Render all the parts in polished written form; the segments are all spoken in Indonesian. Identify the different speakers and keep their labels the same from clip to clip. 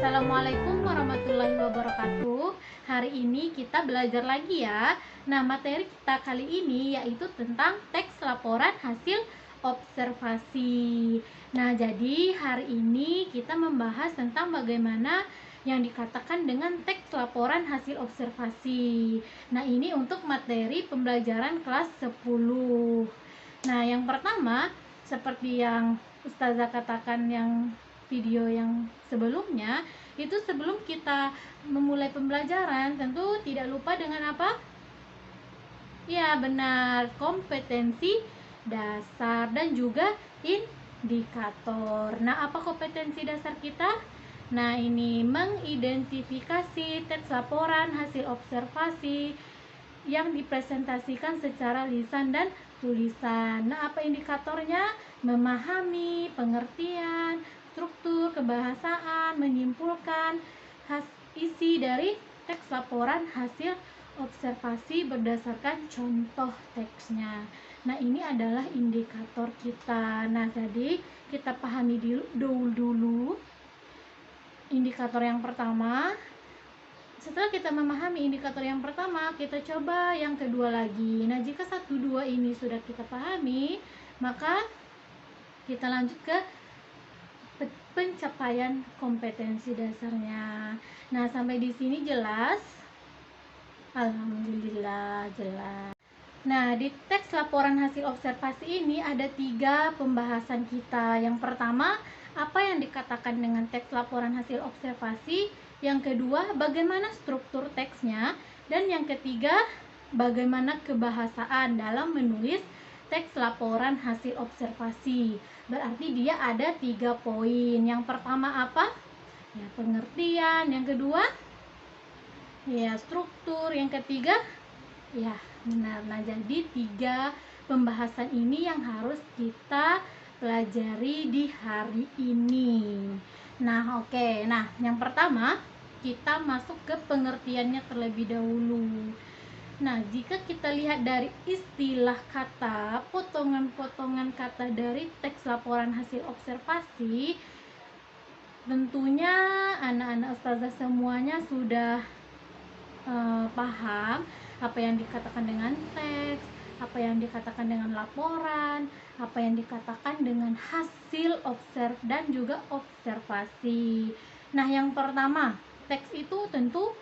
Speaker 1: Assalamualaikum warahmatullahi wabarakatuh. Hari ini kita belajar lagi ya. Nah, materi kita kali ini yaitu tentang teks laporan hasil observasi. Nah, jadi hari ini kita membahas tentang bagaimana yang dikatakan dengan teks laporan hasil observasi. Nah, ini untuk materi pembelajaran kelas 10. Nah, yang pertama, seperti yang Ustazah katakan yang video yang sebelumnya, itu sebelum kita memulai pembelajaran tentu tidak lupa dengan apa? Ya, benar, kompetensi dasar dan juga indikator. Nah, apa kompetensi dasar kita? Nah, ini mengidentifikasi teks laporan hasil observasi yang dipresentasikan secara lisan dan tulisan. Nah, apa indikatornya? Memahami, pengertian, struktur, kebahasaan, menyimpulkan isi dari teks laporan hasil observasi berdasarkan contoh teksnya. Nah, ini adalah indikator kita. Nah, jadi kita pahami dulu indikator yang pertama. Setelah kita memahami indikator yang pertama, kita coba yang kedua lagi. Nah, jika 1, 2 ini sudah kita pahami, maka kita lanjut ke pencapaian kompetensi dasarnya. Nah, sampai di sini jelas? Alhamdulillah jelas. Nah, di teks laporan hasil observasi ini ada 3 pembahasan kita. Yang pertama, apa yang dikatakan dengan teks laporan hasil observasi. Yang kedua, bagaimana struktur teksnya. Dan yang ketiga, bagaimana kebahasaan dalam menulis teks laporan hasil observasi. Berarti dia ada 3 poin. Yang pertama apa? Ya, pengertian. Yang kedua, ya, struktur. Yang ketiga, ya, benar. Nah, jadi 3 pembahasan ini yang harus kita pelajari di hari ini. Nah, oke. Nah, yang pertama kita masuk ke pengertiannya terlebih dahulu. Nah, jika kita lihat dari istilah kata, potongan-potongan kata dari teks laporan hasil observasi, tentunya anak-anak ustazah semuanya sudah paham apa yang dikatakan dengan teks, apa yang dikatakan dengan laporan, apa yang dikatakan dengan hasil dan juga observasi. Nah, yang pertama, teks itu tentu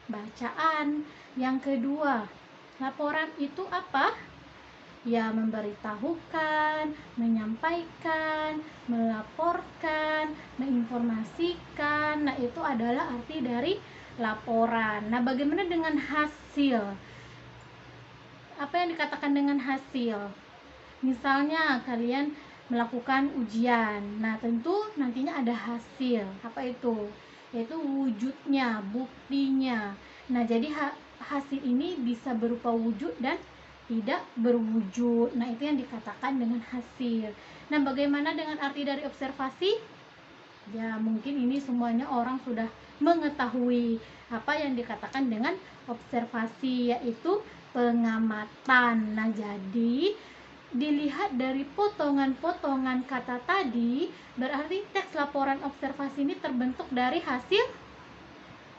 Speaker 1: bacaan. Yang kedua, laporan itu apa? Ya, memberitahukan, menyampaikan, melaporkan, menginformasikan. Nah, itu adalah arti dari laporan. Nah, bagaimana dengan hasil? Apa yang dikatakan dengan hasil? Misalnya kalian melakukan ujian. Nah, tentu nantinya ada hasil. Apa itu? Yaitu wujudnya, buktinya. Nah, jadi hasil ini bisa berupa wujud dan tidak berwujud. Nah, itu yang dikatakan dengan hasil. Nah, bagaimana dengan arti dari observasi? Ya, mungkin ini semuanya orang sudah mengetahui apa yang dikatakan dengan observasi, yaitu pengamatan. Nah, jadi dilihat dari potongan-potongan kata tadi, berarti teks laporan observasi ini terbentuk dari hasil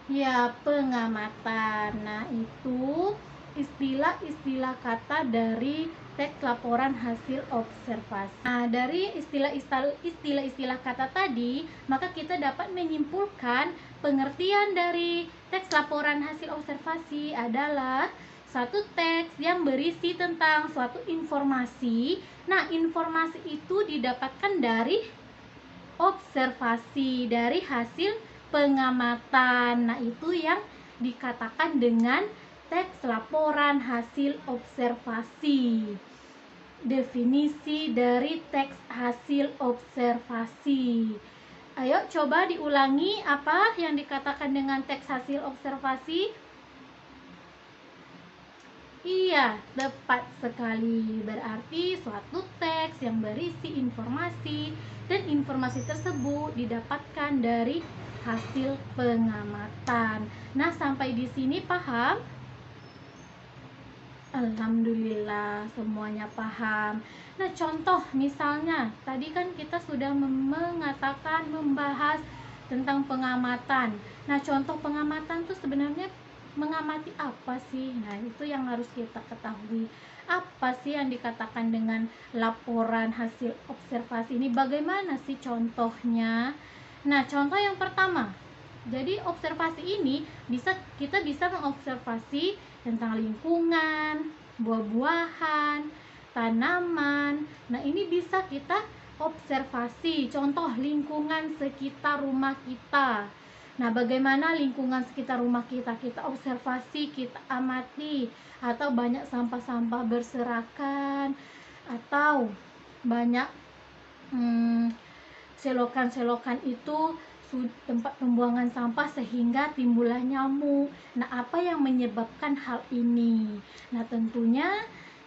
Speaker 1: ya pengamatan. Nah, itu istilah-istilah kata dari teks laporan hasil observasi. Nah, dari istilah-istilah kata tadi, maka kita dapat menyimpulkan pengertian dari teks laporan hasil observasi adalah satu teks yang berisi tentang suatu informasi. Nah, informasi itu didapatkan dari observasi, dari hasil pengamatan. Nah, itu yang dikatakan dengan teks laporan hasil observasi. Definisi dari teks hasil observasi. Ayo coba diulangi apa yang dikatakan dengan teks hasil observasi. Iya, tepat sekali. Berarti suatu teks yang berisi informasi dan informasi tersebut didapatkan dari hasil pengamatan. Nah, sampai di sini paham? Alhamdulillah semuanya paham. Nah, contoh misalnya tadi kan kita sudah membahas tentang pengamatan. Nah, contoh pengamatan tuh sebenarnya mengamati apa sih? Nah, itu yang harus kita ketahui. Apa sih yang dikatakan dengan laporan hasil observasi ini? Bagaimana sih contohnya? Nah, contoh yang pertama. Jadi, observasi ini kita bisa mengobservasi tentang lingkungan, buah-buahan, tanaman. Nah, ini bisa kita observasi. Contoh lingkungan sekitar rumah kita. Nah, bagaimana lingkungan sekitar rumah kita? Kita observasi, kita amati, atau banyak sampah-sampah berserakan, atau banyak selokan-selokan itu tempat pembuangan sampah sehingga timbullah nyamuk. Nah, apa yang menyebabkan hal ini? Nah, tentunya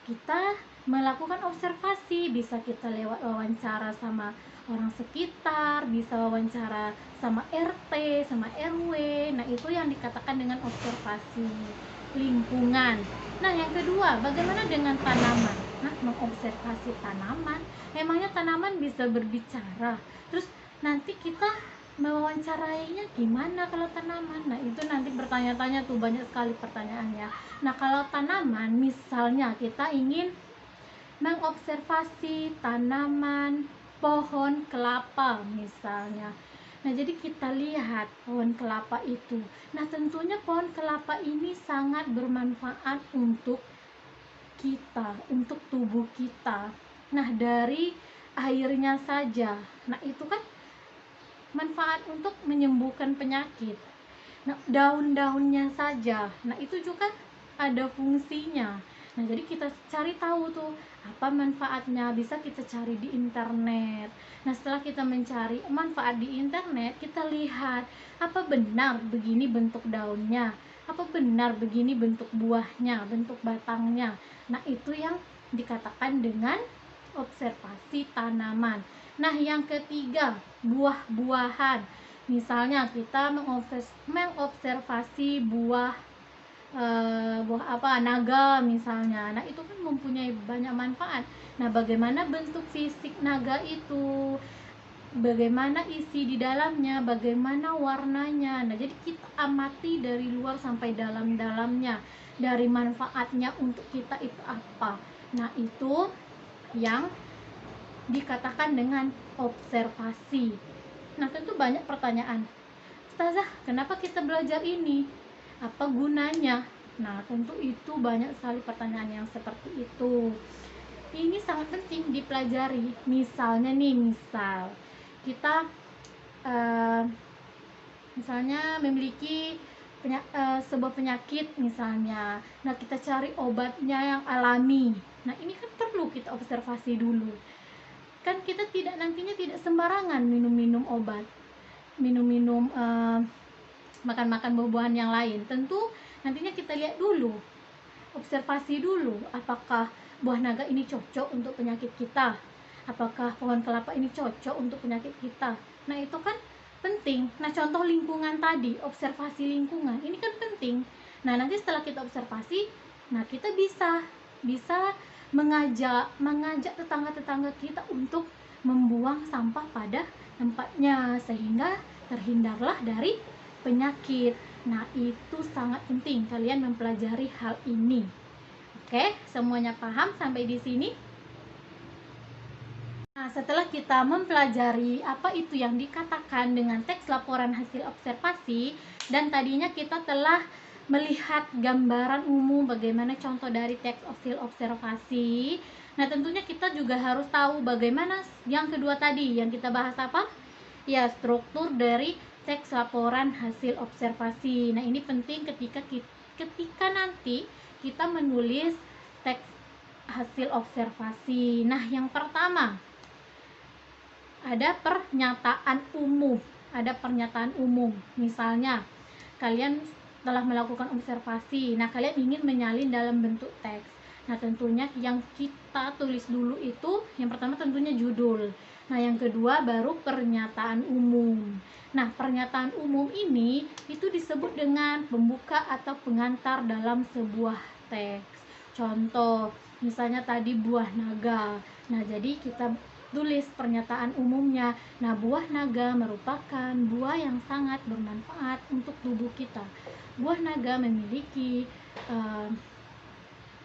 Speaker 1: kita melakukan observasi, bisa kita lewat wawancara sama orang sekitar, bisa wawancara sama RT, sama RW. Nah, itu yang dikatakan dengan observasi lingkungan. Nah, yang kedua, bagaimana dengan tanaman? Nah, mengobservasi tanaman. Emangnya tanaman bisa berbicara? Terus nanti kita mewawancarainya gimana kalau tanaman? Nah, itu nanti bertanya-tanya tuh, banyak sekali pertanyaannya. Nah, kalau tanaman, misalnya kita ingin mengobservasi tanaman pohon kelapa misalnya. Nah, jadi kita lihat pohon kelapa itu. Nah, tentunya pohon kelapa ini sangat bermanfaat untuk kita, untuk tubuh kita. Nah, dari airnya saja. Nah, itu kan manfaat untuk menyembuhkan penyakit. Nah, daun-daunnya saja. Nah, itu juga ada fungsinya. Nah, jadi kita cari tahu tuh apa manfaatnya, bisa kita cari di internet. Nah, setelah kita mencari manfaat di internet, kita lihat apa benar begini bentuk daunnya, apa benar begini bentuk buahnya, bentuk batangnya. Nah, itu yang dikatakan dengan observasi tanaman. Nah, yang ketiga, buah-buahan. Misalnya kita mengobservasi buah naga misalnya. Nah, itu kan mempunyai banyak manfaat. Nah, bagaimana bentuk fisik naga itu, bagaimana isi di dalamnya, bagaimana warnanya. Nah, jadi kita amati dari luar sampai dalam-dalamnya, dari manfaatnya untuk kita itu apa. Nah, itu yang dikatakan dengan observasi. Nah, tentu banyak pertanyaan. Ustazah, kenapa kita belajar ini? Apa gunanya? Nah, tentu itu banyak sekali pertanyaan yang seperti itu. Ini sangat penting dipelajari. Misalnya nih, kita misalnya memiliki sebuah penyakit misalnya. Nah, kita cari obatnya yang alami. Nah, ini kan perlu kita observasi dulu. Kan kita nantinya tidak sembarangan minum-minum obat, minum-minum makan-makan buah-buahan yang lain. Tentu nantinya kita lihat dulu, observasi dulu, apakah buah naga ini cocok untuk penyakit kita, apakah pohon kelapa ini cocok untuk penyakit kita. Nah, itu kan penting. Nah, contoh lingkungan tadi, observasi lingkungan ini kan penting. Nah, nanti setelah kita observasi, nah kita bisa mengajak tetangga-tetangga kita untuk membuang sampah pada tempatnya sehingga terhindarlah dari penyakit. Nah, itu sangat penting kalian mempelajari hal ini. Oke, semuanya paham sampai di sini? Nah, setelah kita mempelajari apa itu yang dikatakan dengan teks laporan hasil observasi, dan tadinya kita telah melihat gambaran umum bagaimana contoh dari teks hasil observasi. Nah, tentunya kita juga harus tahu bagaimana yang kedua tadi yang kita bahas apa? Ya, struktur dari teks laporan hasil observasi. Nah, ini penting ketika nanti kita menulis teks hasil observasi. Nah, yang pertama ada pernyataan umum. Misalnya kalian telah melakukan observasi. Nah, kalian ingin menyalin dalam bentuk teks. Nah, tentunya yang kita tulis dulu itu yang pertama tentunya judul. Nah, yang kedua baru pernyataan umum. Nah, pernyataan umum ini itu disebut dengan pembuka atau pengantar dalam sebuah teks. Contoh, misalnya tadi buah naga. Nah, jadi kita tulis pernyataan umumnya. Nah, buah naga merupakan buah yang sangat bermanfaat untuk tubuh kita. Buah naga memiliki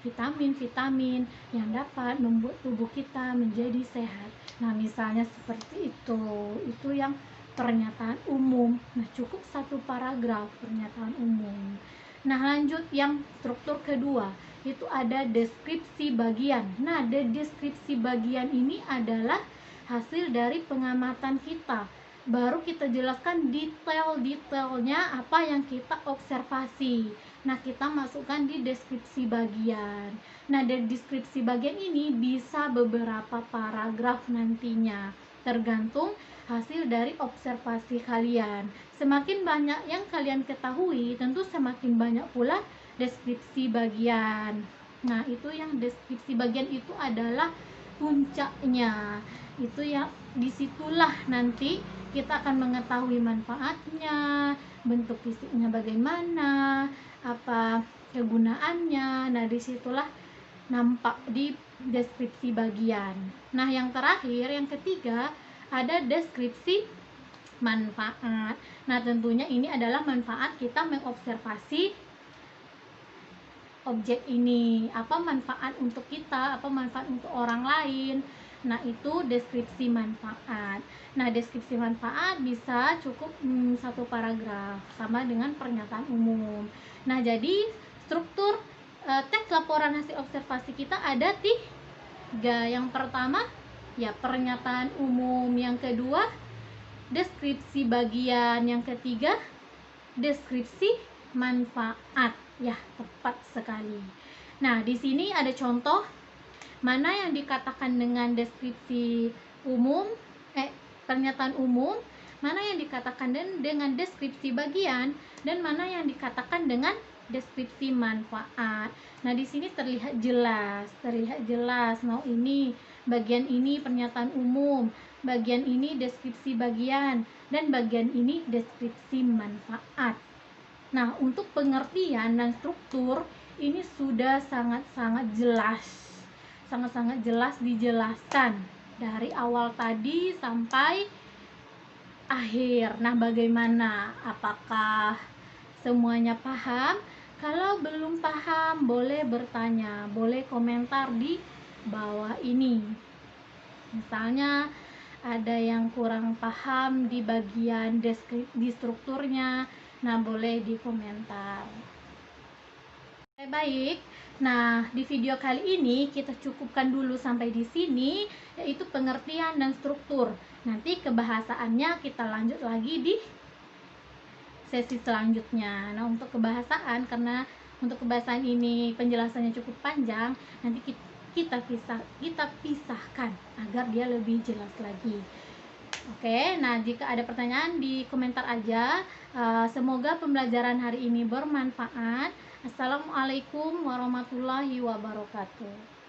Speaker 1: vitamin-vitamin yang dapat membuat tubuh kita menjadi sehat. Nah, misalnya seperti itu yang pernyataan umum. Nah, cukup satu paragraf pernyataan umum. Nah, lanjut yang struktur kedua, itu ada deskripsi bagian. Nah, deskripsi bagian ini adalah hasil dari pengamatan kita. Baru kita jelaskan detail-detailnya apa yang kita observasi. Nah, kita masukkan di deskripsi bagian. Nah, dari deskripsi bagian ini bisa beberapa paragraf nantinya, tergantung hasil dari observasi kalian. Semakin banyak yang kalian ketahui, tentu semakin banyak pula deskripsi bagian. Nah, itu yang deskripsi bagian itu adalah puncaknya. Itu yang disitulah nanti kita akan mengetahui manfaatnya, bentuk fisiknya bagaimana, apa kegunaannya. Nah, disitulah nampak di deskripsi bagian. Nah, yang terakhir, yang ketiga, ada deskripsi manfaat. Nah, tentunya ini adalah manfaat kita mengobservasi objek ini. Apa manfaat untuk kita, apa manfaat untuk orang lain. Nah, itu deskripsi manfaat. Nah, deskripsi manfaat bisa cukup satu paragraf, sama dengan pernyataan umum. Nah, jadi struktur teks laporan hasil observasi kita ada 3. Yang pertama, ya pernyataan umum. Yang kedua, deskripsi bagian. Yang ketiga, deskripsi manfaat. Ya, tepat sekali. Nah, di sini ada contoh mana yang dikatakan dengan deskripsi umum, pernyataan umum, mana yang dikatakan dengan deskripsi bagian, dan mana yang dikatakan dengan deskripsi manfaat. Nah, di sini terlihat jelas mau ini bagian ini pernyataan umum, bagian ini deskripsi bagian, dan bagian ini deskripsi manfaat. Nah, untuk pengertian dan struktur ini sudah sangat-sangat jelas dijelaskan dari awal tadi sampai akhir. Nah, bagaimana? Apakah semuanya paham? Kalau belum paham, boleh bertanya, boleh komentar di bawah ini. Misalnya ada yang kurang paham di bagian di strukturnya, nah boleh di komentar. Baik, nah di video kali ini kita cukupkan dulu sampai di sini, yaitu pengertian dan struktur. Nanti kebahasaannya kita lanjut lagi di sesi selanjutnya. Nah, untuk kebahasaan, karena untuk kebahasaan ini penjelasannya cukup panjang, nanti kita pisahkan agar dia lebih jelas lagi. Oke, nah jika ada pertanyaan di komentar aja. Semoga pembelajaran hari ini bermanfaat. Assalamualaikum warahmatullahi wabarakatuh.